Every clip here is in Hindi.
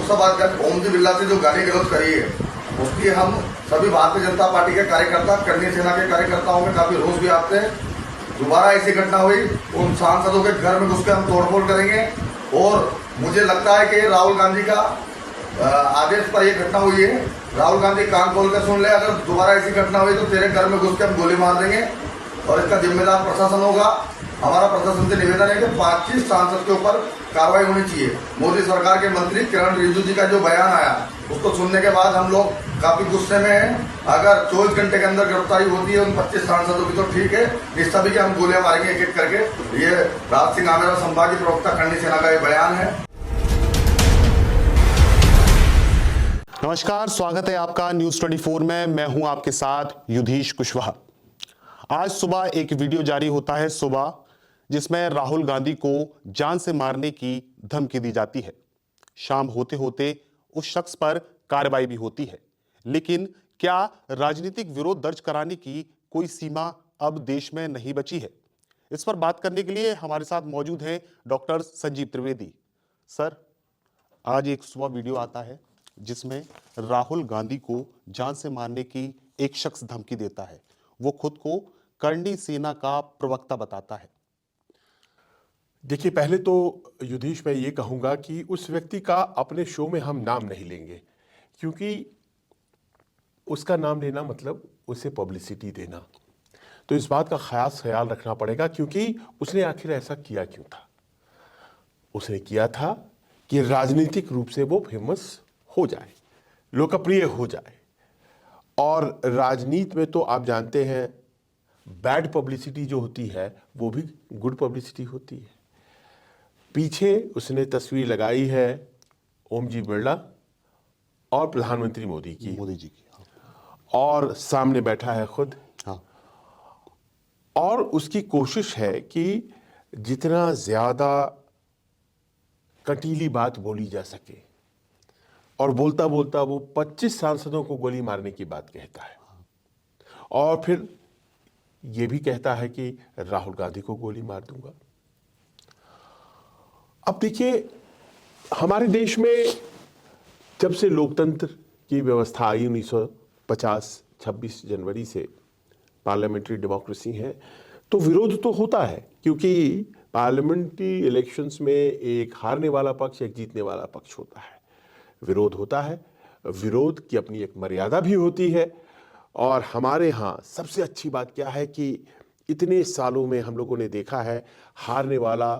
लोकसभा अध्यक्ष ओम जी बिरला से जो गाली गलौज करी है, उसकी हम सभी भारतीय जनता पार्टी के कार्यकर्ता, करनी सेना के कार्यकर्ताओं में काफी रोष भी आते हैं। दोबारा ऐसी घटना हुई, उन सांसदों के घर में घुस के हम तोड़फोड़ करेंगे। और मुझे लगता है कि राहुल गांधी का आदेश पर यह घटना हुई है। राहुल गांधी कान खोल कर सुन ले, अगर दोबारा ऐसी घटना हुई तो तेरे घर में घुस के हम गोली मार देंगे और इसका जिम्मेदार प्रशासन होगा। हमारा प्रशासन से निवेदन है कि 25 सांसद के ऊपर कार्रवाई होनी चाहिए। मोदी सरकार के मंत्री किरण रिजिजू जी का जो बयान आया, उसको सुनने के बाद हम लोग काफी गुस्से में हैं। अगर 24 घंटे के अंदर गिरफ्तारी होती है उन 25 सांसदों की तो ठीक है, इस सभी के हम गोलियां मारेंगे एक एक करके। ये राज सिंह आमेरा संभागीय प्रवक्ता करनी सेना का ये बयान है। नमस्कार, स्वागत है आपका न्यूज 24 में। मैं हूं आपके साथ युधीश कुशवाहा। आज सुबह एक वीडियो जारी होता है जिसमें राहुल गांधी को जान से मारने की धमकी दी जाती है। शाम होते होते उस शख्स पर कार्रवाई भी होती है, लेकिन क्या राजनीतिक विरोध दर्ज कराने की कोई सीमा अब देश में नहीं बची है? इस पर बात करने के लिए हमारे साथ मौजूद हैं डॉक्टर संजीव त्रिवेदी। सर, आज एक सुबह वीडियो आता है जिसमें राहुल गांधी को जान से मारने की एक शख्स धमकी देता है। वो खुद को करनी सेना का प्रवक्ता बताता है। देखिए, पहले तो युधीश मैं ये कहूँगा कि उस व्यक्ति का अपने शो में हम नाम नहीं लेंगे, क्योंकि उसका नाम लेना मतलब उसे पब्लिसिटी देना। तो इस बात का खास ख्याल रखना पड़ेगा, क्योंकि उसने आखिर ऐसा किया क्यों था। उसने किया था कि राजनीतिक रूप से वो फेमस हो जाए, लोकप्रिय हो जाए। और राजनीति में तो आप जानते हैं बैड पब्लिसिटी जो होती है वो भी गुड पब्लिसिटी होती है। पीछे उसने तस्वीर लगाई है ओम जी बिरला और प्रधानमंत्री मोदी जी की। और सामने बैठा है खुद। हाँ। और उसकी कोशिश है कि जितना ज्यादा कटीली बात बोली जा सके, और बोलता बोलता वो 25 सांसदों को गोली मारने की बात कहता है। और फिर ये भी कहता है कि राहुल गांधी को गोली मार दूंगा। अब देखिए, हमारे देश में जब से लोकतंत्र की व्यवस्था आई 1950 26 जनवरी से पार्लियामेंट्री डेमोक्रेसी है, तो विरोध तो होता है, क्योंकि पार्लियामेंट्री इलेक्शंस में एक हारने वाला पक्ष, एक जीतने वाला पक्ष होता है। विरोध होता है, विरोध की अपनी एक मर्यादा भी होती है। और हमारे यहाँ सबसे अच्छी बात क्या है कि इतने सालों में हम लोगों ने देखा है, हारने वाला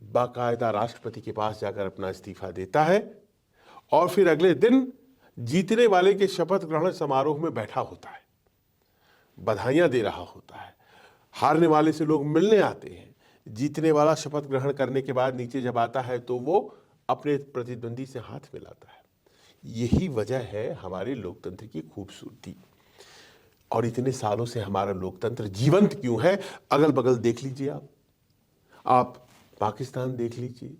बाकायदा राष्ट्रपति के पास जाकर अपना इस्तीफा देता है और फिर अगले दिन जीतने वाले के शपथ ग्रहण समारोह में बैठा होता है, बधाइयाँ दे रहा होता है। हारने वाले से लोग मिलने आते हैं। जीतने वाला शपथ ग्रहण करने के बाद नीचे जब आता है तो वो अपने प्रतिद्वंदी से हाथ मिलाता है। यही वजह है हमारे लोकतंत्र की खूबसूरती। और इतने सालों से हमारा लोकतंत्र जीवंत क्यों है? अगल बगल देख लीजिए, आप पाकिस्तान देख लीजिए,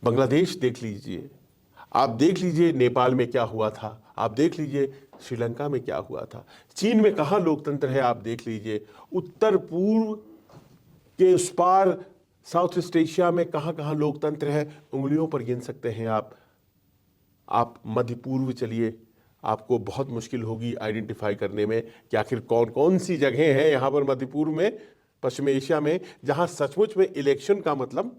बांग्लादेश देख लीजिए, आप देख लीजिए नेपाल में क्या हुआ था, आप देख लीजिए श्रीलंका में क्या हुआ था, चीन में कहाँ लोकतंत्र है आप देख लीजिए, उत्तर पूर्व के उस पार साउथ ईस्ट एशिया में कहाँ कहाँ लोकतंत्र है, उंगलियों पर गिन सकते हैं आप मध्य पूर्व चलिए, आपको बहुत मुश्किल होगी आइडेंटिफाई करने में कि आखिर कौन कौन सी जगह हैं यहाँ पर मध्य पूर्व में, पश्चिम एशिया में, जहाँ सचमुच में इलेक्शन का मतलब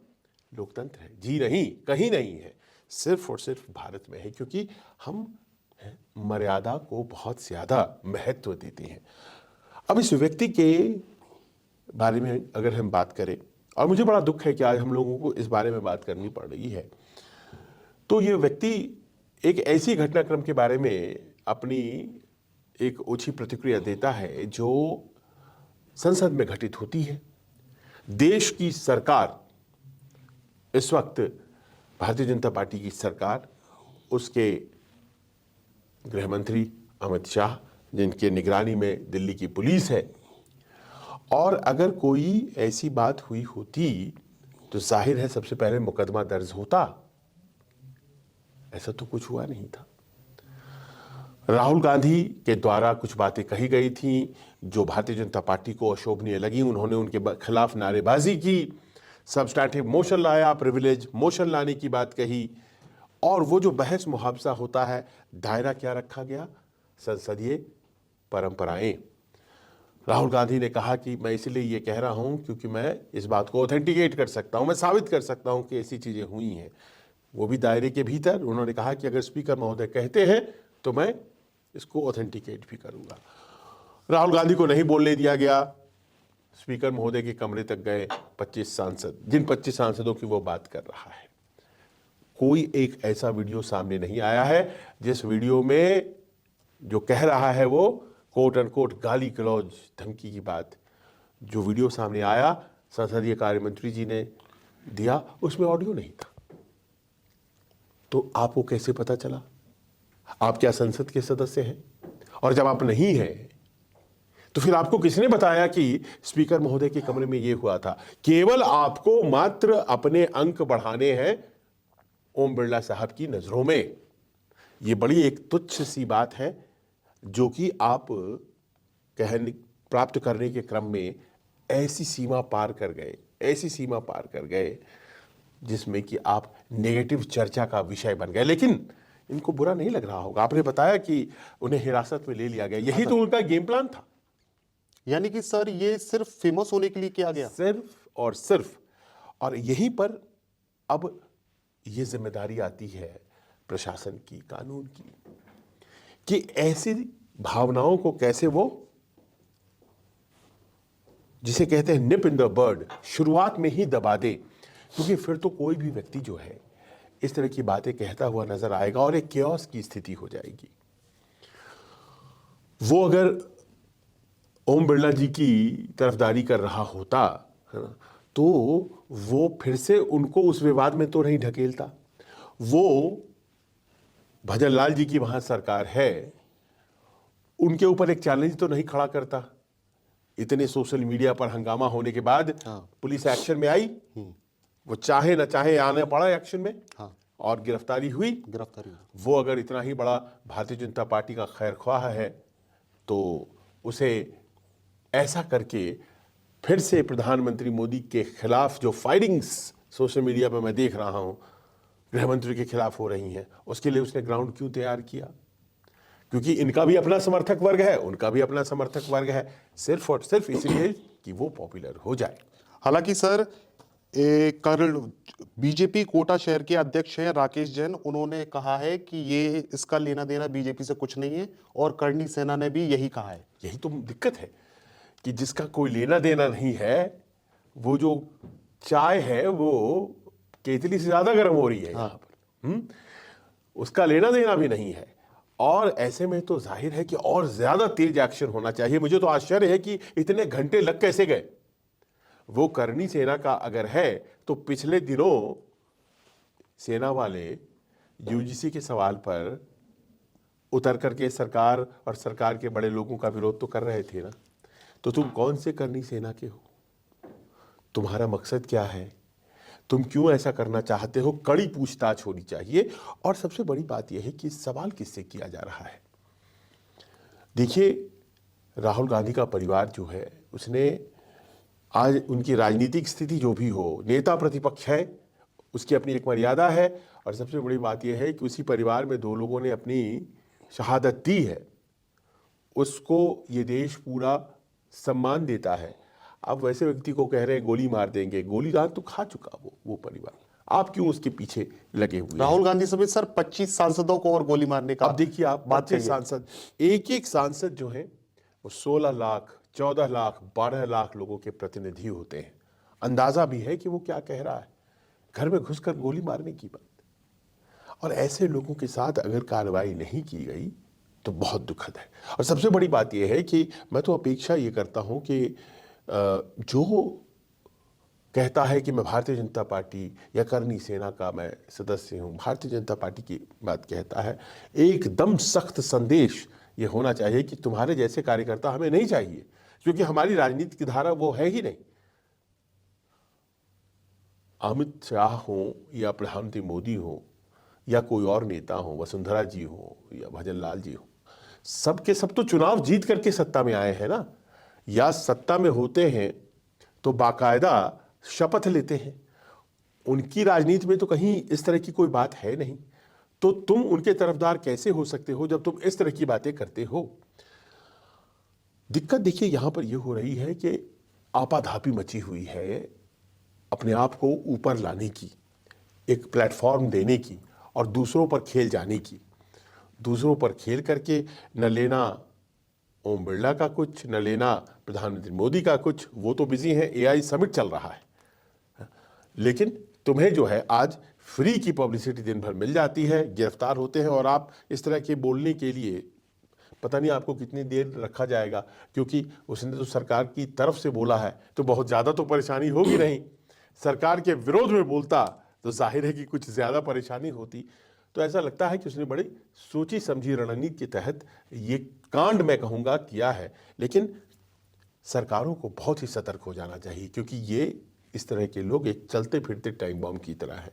लोकतंत्र है। जी नहीं, कहीं नहीं है, सिर्फ और सिर्फ भारत में है, क्योंकि हम मर्यादा को बहुत ज़्यादा महत्व देते हैं। अब इस व्यक्ति के बारे में अगर हम बात करें, और मुझे बड़ा दुख है कि आज हम लोगों को इस बारे में बात करनी पड़ रही है, तो ये व्यक्ति एक ऐसी घटनाक्रम के बारे में अपनी एक ओछी प्रतिक्रिया देता है जो संसद में घटित होती है। देश की सरकार, इस वक्त भारतीय जनता पार्टी की सरकार, उसके गृह मंत्री अमित शाह, जिनके निगरानी में दिल्ली की पुलिस है, और अगर कोई ऐसी बात हुई होती तो जाहिर है सबसे पहले मुकदमा दर्ज होता। ऐसा तो कुछ हुआ नहीं था। राहुल गांधी के द्वारा कुछ बातें कही गई थी जो भारतीय जनता पार्टी को अशोभनीय लगी। उन्होंने उनके खिलाफ नारेबाजी की, सब्सटैंटिव मोशन लाया, प्रिविलेज मोशन लाने की बात कही, और वो जो बहस मुहावजा होता है, दायरा क्या रखा गया? संसदीय परंपराएं। राहुल गांधी ने कहा कि मैं इसलिए ये कह रहा हूं क्योंकि मैं इस बात को ऑथेंटिकेट कर सकता हूं, मैं साबित कर सकता हूं कि ऐसी चीजें हुई हैं। वो भी दायरे के भीतर। उन्होंने कहा कि अगर स्पीकर महोदय कहते हैं तो मैं इसको ऑथेंटिकेट भी करूंगा। राहुल गांधी को नहीं बोलने दिया गया। स्पीकर महोदय के कमरे तक गए 25 सांसद, जिन 25 सांसदों की वो बात कर रहा है। कोई एक ऐसा वीडियो सामने नहीं आया है जिस वीडियो में जो कह रहा है वो कोट अनकोट गाली गलौज धमकी की बात, जो वीडियो सामने आया संसदीय कार्य मंत्री जी ने दिया, उसमें ऑडियो नहीं था। तो आपको कैसे पता चला? आप क्या संसद के सदस्य हैं? और जब आप नहीं हैं तो फिर आपको किसने बताया कि स्पीकर महोदय के कमरे में यह हुआ था? केवल आपको मात्र अपने अंक बढ़ाने हैं ओम बिरला साहब की नजरों में। यह बड़ी एक तुच्छ सी बात है जो कि आप प्राप्त करने के क्रम में ऐसी सीमा पार कर गए, ऐसी सीमा पार कर गए जिसमें कि आप नेगेटिव चर्चा का विषय बन गए। लेकिन इनको बुरा नहीं लग रहा होगा। आपने बताया कि उन्हें हिरासत में ले लिया गया, यही तो उनका गेम प्लान था। यानी कि सर ये सिर्फ फेमस होने के लिए किया गया, सिर्फ और सिर्फ। और यहीं पर अब ये जिम्मेदारी आती है प्रशासन की, कानून की, कि ऐसी भावनाओं को कैसे वो, जिसे कहते हैं निप इन द बर्ड, शुरुआत में ही दबा दे। क्योंकि फिर तो कोई भी व्यक्ति जो है इस तरह की बातें कहता हुआ नजर आएगा और एक केओस की स्थिति हो जाएगी। वो अगर ओम बिरला जी की तरफदारी कर रहा होता, है ना, तो वो फिर से उनको उस विवाद में तो नहीं ढकेलता। वो भजन लाल जी की वहां सरकार है, उनके ऊपर एक चैलेंज तो नहीं खड़ा करता। इतने सोशल मीडिया पर हंगामा होने के बाद पुलिस एक्शन में आई, वो चाहे ना चाहे आने पड़ा एक्शन में, और गिरफ्तारी हुई। वो अगर इतना ही बड़ा भारतीय जनता पार्टी का खैरख्वाह है तो उसे ऐसा करके फिर से प्रधानमंत्री मोदी के खिलाफ जो फायरिंग्स सोशल मीडिया पर मैं देख रहा हूं गृह मंत्री के खिलाफ हो रही हैं, उसके लिए उसने ग्राउंड क्यों तैयार किया? क्योंकि इनका भी अपना समर्थक वर्ग है, उनका भी अपना समर्थक वर्ग है, सिर्फ और सिर्फ इसलिए कि वो पॉपुलर हो जाए। हालांकि सर कल बीजेपी कोटा शहर के अध्यक्ष हैं राकेश जैन, उन्होंने कहा है कि ये इसका लेना देना बीजेपी से कुछ नहीं है, और करणी सेना ने भी यही कहा है। यही तो दिक्कत है कि जिसका कोई लेना देना नहीं है, वो जो चाय है वो केतली से ज्यादा गर्म हो रही है यहाँ पर। उसका लेना देना भी नहीं है। और ऐसे में तो जाहिर है कि और ज्यादा तेज एक्शन होना चाहिए। मुझे तो आश्चर्य है कि इतने घंटे लग कैसे गए। वो करणी सेना का अगर है तो पिछले दिनों सेना वाले यूजीसी के सवाल पर उतर करके सरकार और सरकार के बड़े लोगों का विरोध तो कर रहे थे ना। तो तुम कौन से करणी सेना के हो? तुम्हारा मकसद क्या है? तुम क्यों ऐसा करना चाहते हो? कड़ी पूछताछ होनी चाहिए। और सबसे बड़ी बात यह है कि सवाल किससे किया जा रहा है। देखिए, राहुल गांधी का परिवार जो है उसने आज उनकी राजनीतिक स्थिति जो भी हो, नेता प्रतिपक्ष है, उसकी अपनी एक मर्यादा है। और सबसे बड़ी बात यह है कि उसी परिवार में दो लोगों ने अपनी शहादत दी है, उसको ये देश पूरा सम्मान देता है। आप वैसे व्यक्ति को कह रहे हैं गोली मार देंगे, गोली दान तो खा चुका वो परिवार, आप क्यों उसके पीछे लगे हुए? राहुल गांधी समेत सर 25 सांसदों को और गोली मारने का। अब देखिए आप, बात सांसद, एक एक सांसद जो है वो 16 लाख 14 लाख 12 लाख लोगों के प्रतिनिधि होते हैं। अंदाजा भी है कि वो क्या कह रहा है, घर में घुसकर गोली मारने की बात। और ऐसे लोगों के साथ अगर कार्रवाई नहीं की गई तो बहुत दुखद है। और सबसे बड़ी बात यह है कि मैं तो अपेक्षा ये करता हूं कि जो कहता है कि मैं भारतीय जनता पार्टी या करणी सेना का मैं सदस्य हूं, भारतीय जनता पार्टी की बात कहता है, एकदम सख्त संदेश ये होना चाहिए कि तुम्हारे जैसे कार्यकर्ता हमें नहीं चाहिए, क्योंकि हमारी राजनीति की धारा वो है ही नहीं। अमित शाह हो या प्रधानमंत्री मोदी हो या कोई और नेता हो, वसुंधरा जी हो या भजन लाल जी हो, सबके सब तो चुनाव जीत करके सत्ता में आए हैं ना, या सत्ता में होते हैं तो बाकायदा शपथ लेते हैं। उनकी राजनीति में तो कहीं इस तरह की कोई बात है नहीं। तो तुम उनके तरफदार कैसे हो सकते हो जब तुम इस तरह की बातें करते हो? दिक्कत देखिए यहां पर यह हो रही है कि आपाधापी मची हुई है अपने आप को ऊपर लाने की, एक प्लेटफॉर्म देने की और दूसरों पर खेल जाने की। दूसरों पर खेल करके न लेना ओम बिरला का कुछ, न लेना प्रधानमंत्री मोदी का कुछ, वो तो बिजी हैं, एआई समिट चल रहा है। लेकिन तुम्हें जो है आज फ्री की पब्लिसिटी दिन भर मिल जाती है, गिरफ्तार होते हैं और आप इस तरह के बोलने के लिए पता नहीं आपको कितनी देर रखा जाएगा, क्योंकि उसने तो सरकार की तरफ से बोला है तो बहुत ज़्यादा तो परेशानी होगी नहीं। सरकार के विरोध में बोलता तो जाहिर है कि कुछ ज़्यादा परेशानी होती। तो ऐसा लगता है कि उसने बड़ी सोची समझी रणनीति के तहत ये कांड मैं कहूँगा किया है। लेकिन सरकारों को बहुत ही सतर्क हो जाना चाहिए, क्योंकि ये इस तरह के लोग एक चलते फिरते टाइम बम की तरह है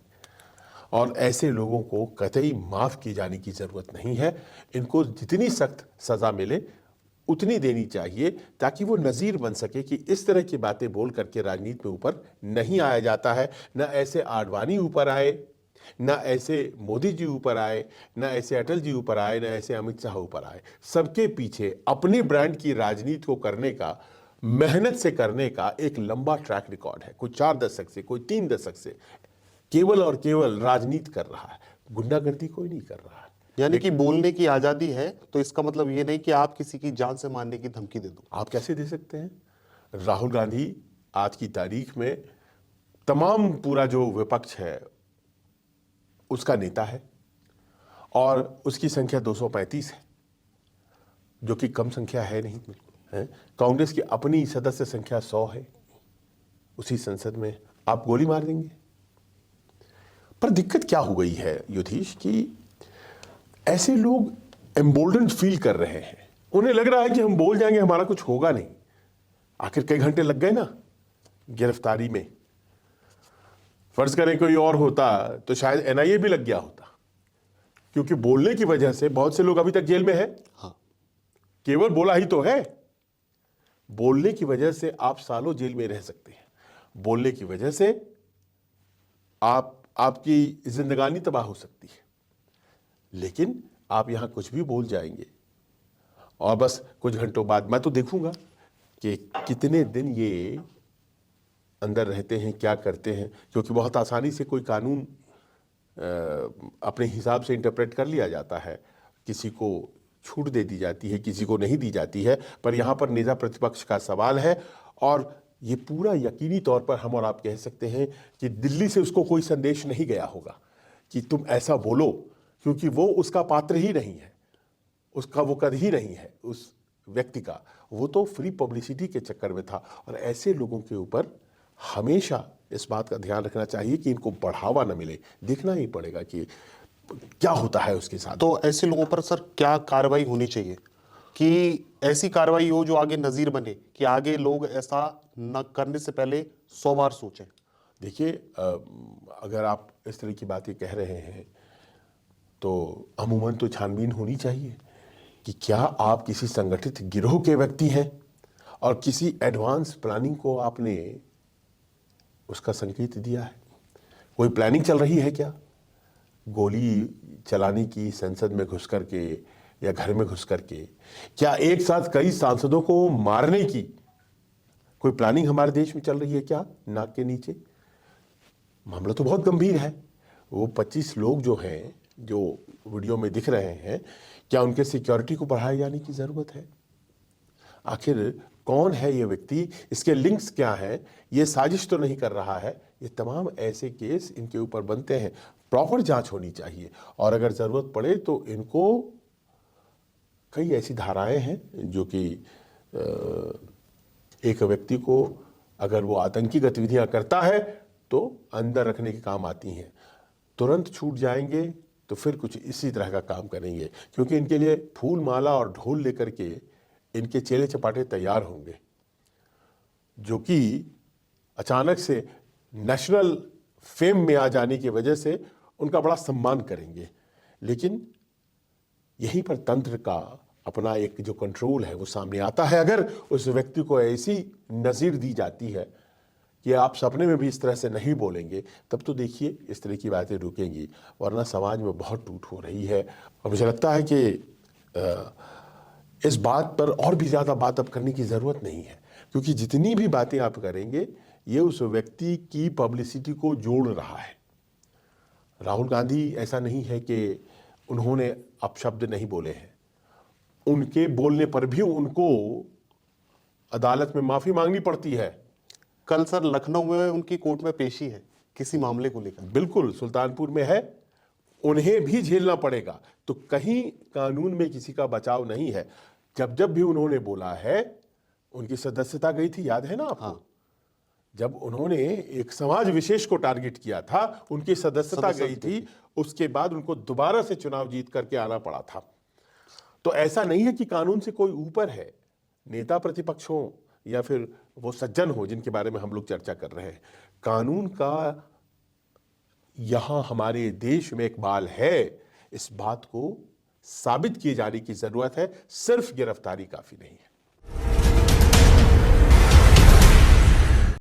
और ऐसे लोगों को कतई माफ़ की जाने की ज़रूरत नहीं है। इनको जितनी सख्त सज़ा मिले उतनी देनी चाहिए, ताकि वो नज़ीर बन सके कि इस तरह की बातें बोल करके राजनीति में ऊपर नहीं आया जाता है। न ऐसे आडवाणी ऊपर आए, न ऐसे मोदी जी ऊपर आए, न ऐसे अटल जी ऊपर आए, न ऐसे अमित शाह ऊपर आए। सबके पीछे अपने ब्रांड की राजनीति को करने का, मेहनत से करने का एक लंबा ट्रैक रिकॉर्ड है। कोई 4 दशक से, कोई 3 दशक से केवल और केवल राजनीति कर रहा है, गुंडागर्दी कोई नहीं कर रहा है। यानी कि बोलने की आजादी है, तो इसका मतलब ये नहीं कि आप किसी की जान से मारने की धमकी दे दो। आप कैसे दे सकते हैं? राहुल गांधी आज की तारीख में तमाम पूरा जो विपक्ष है उसका नेता है और उसकी संख्या 235 है, जो कि कम संख्या है नहीं है। कांग्रेस की अपनी सदस्य संख्या 100 है उसी संसद में। आप गोली मार देंगे? पर दिक्कत क्या हो गई है युधीश, कि ऐसे लोग एम्बोल्डन फील कर रहे हैं। उन्हें लग रहा है कि हम बोल जाएंगे हमारा कुछ होगा नहीं। आखिर कई घंटे लग गए ना गिरफ्तारी में। फर्ज करें कोई और होता तो शायद एनआईए भी लग गया होता, क्योंकि बोलने की वजह से बहुत से लोग अभी तक जेल में हैं। हाँ, केवल बोला ही तो है। बोलने की वजह से आप सालों जेल में रह सकते हैं। बोलने की वजह से आपकी जिंदगानी तबाह हो सकती है। लेकिन आप यहां कुछ भी बोल जाएंगे और बस कुछ घंटों बाद मैं तो देखूंगा कि कितने दिन ये अंदर रहते हैं, क्या करते हैं, क्योंकि बहुत आसानी से कोई कानून अपने हिसाब से इंटरप्रेट कर लिया जाता है। किसी को छूट दे दी जाती है, किसी को नहीं दी जाती है। पर यहाँ पर नेता प्रतिपक्ष का सवाल है और ये पूरा यकीनी तौर पर हम और आप कह सकते हैं कि दिल्ली से उसको कोई संदेश नहीं गया होगा कि तुम ऐसा बोलो, क्योंकि वो उसका पात्र ही नहीं है, उसका वो कद ही नहीं है उस व्यक्ति का। वो तो फ्री पब्लिसिटी के चक्कर में था। और ऐसे लोगों के ऊपर हमेशा इस बात का ध्यान रखना चाहिए कि इनको बढ़ावा न मिले। देखना ही पड़ेगा कि क्या होता है उसके साथ। तो ऐसे लोगों पर सर क्या कार्रवाई होनी चाहिए कि ऐसी कार्रवाई हो जो आगे नजीर बने, कि आगे लोग ऐसा न करने से पहले 100 बार सोचें? देखिए, अगर आप इस तरह की बातें कह रहे हैं तो अमूमन तो छानबीन होनी चाहिए कि क्या आप किसी संगठित गिरोह के व्यक्ति हैं और किसी एडवांस प्लानिंग को आपने उसका संकेत दिया है। कोई प्लानिंग चल रही है क्या? गोली चलाने की संसद में घुस करके या घर में घुस करके, क्या एक साथ कई सांसदों को मारने की कोई प्लानिंग हमारे देश में चल रही है क्या नाक के नीचे? मामला तो बहुत गंभीर है। वो 25 लोग जो हैं, जो वीडियो में दिख रहे हैं, क्या उनके सिक्योरिटी को बढ़ाए जाने की ज़रूरत है? आखिर कौन है ये व्यक्ति, इसके लिंक्स क्या हैं? ये साजिश तो नहीं कर रहा है? ये तमाम ऐसे केस इनके ऊपर बनते हैं। प्रॉपर जांच होनी चाहिए और अगर ज़रूरत पड़े तो इनको कई ऐसी धाराएं हैं जो कि एक व्यक्ति को अगर वो आतंकी गतिविधियां करता है तो अंदर रखने के काम आती हैं। तुरंत छूट जाएंगे तो फिर कुछ इसी तरह का काम करेंगे, क्योंकि इनके लिए फूल माला और ढोल लेकर के इनके चेले चपाटे तैयार होंगे, जो कि अचानक से नेशनल फेम में आ जाने की वजह से उनका बड़ा सम्मान करेंगे। लेकिन यहीं पर तंत्र का अपना एक जो कंट्रोल है वो सामने आता है। अगर उस व्यक्ति को ऐसी नज़ीर दी जाती है कि आप सपने में भी इस तरह से नहीं बोलेंगे, तब तो देखिए इस तरह की बातें रुकेंगी, वरना समाज में बहुत टूट हो रही है। और मुझे लगता है कि इस बात पर और भी ज़्यादा बात अब करने की ज़रूरत नहीं है, क्योंकि जितनी भी बातें आप करेंगे ये उस व्यक्ति की पब्लिसिटी को जोड़ रहा है। राहुल गांधी ऐसा नहीं है कि उन्होंने अपशब्द नहीं बोले हैं, उनके बोलने पर भी उनको अदालत में माफ़ी मांगनी पड़ती है। कल सर लखनऊ में उनकी कोर्ट में पेशी है किसी मामले को लेकर। बिल्कुल, सुल्तानपुर में है, उन्हें भी झेलना पड़ेगा। तो कहीं कानून में किसी का बचाव नहीं है। जब जब भी उन्होंने बोला है, उनकी सदस्यता गई थी, याद है ना आपको? हाँ। जब उन्होंने एक समाज विशेष को टारगेट किया था, उनकी सदस्यता गई थी, उसके बाद उनको दोबारा से चुनाव जीत करके आना पड़ा था। तो ऐसा नहीं है कि कानून से कोई ऊपर है। नेता प्रतिपक्ष हो या फिर वो सज्जन हो जिनके बारे में हम लोग चर्चा कर रहे हैं, कानून का यहां हमारे देश में एक बाल है। इस बात को साबित किए जाने की जरूरत है, सिर्फ गिरफ्तारी काफी नहीं है।